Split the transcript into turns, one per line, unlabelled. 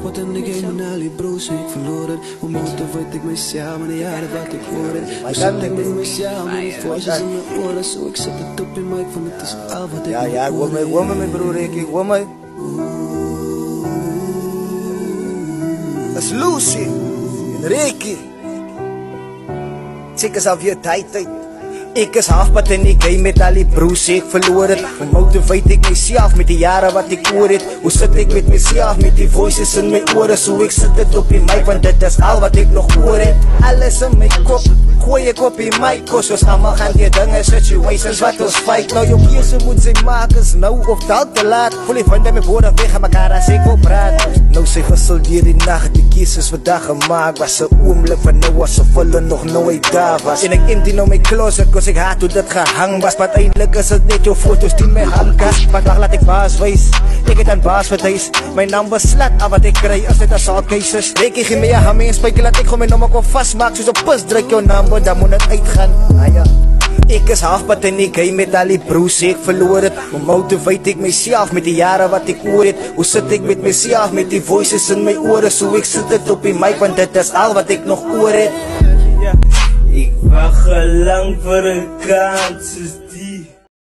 halfpad in de game en al die broers ik verloor het. Hoe motiveer ik mezelf met de jaren wat ik hoor het. Hoe zit ik met mezelf met die voices in mijn oren. Zo ik zet het op in mic van het is al wat ik
ja, ik wil me mijn broer, ik wil me. Dat is Lucy en Ricky. Check eens af je tijd. Ik is halfpad in die game met al die broers, ik verloor het. Hoe motiveer ik mezelf met die jaren wat ik hoor het. Hoe zit ik met mezelf met die voices in mijn oren. Zo ik zet het op in mic, want dit is al wat ik nog hoor het. Alles in mijn kop, gooi ik op in mic. Cause ons allemaal gaan die dingen, situations wat ons fight. Nou jou keuze moet sy maak, is nou of dat te laat. Voel die vrienden met woorden weg aan mekaar als ik wil praat. Nou sy gesoldeer die nacht, die keuzes wat daar gemaakt was. Een oomblik van nou asof hulle nog nooit daar was. En ik empty nou mijn closet, cause ik haat hoe dat gehang was. Maar eindelijk is het net jou foto's die my handkast. Maar dag laat ik baas wees, ik het aan baas vertuis. Mijn naam was slat, al wat ik krijg is net assault cases. Rekie geen meer aan my en spijkie, laat ik gewoon mijn naam ook vastmaak. Soos op pus druk jou naam, want dan moet het uitgaan. Ah ja. Ik is halfpad in die game met al die broers, ik verloor het. Hoe motiveer ik mezelf met die jaren wat ik hoor het. Hoe zit ik met mezelf met die voices in mijn oren. Zo ik zit het op in mic, want dit is al wat ik nog hoor het.
Ik wacht al lang voor een kans.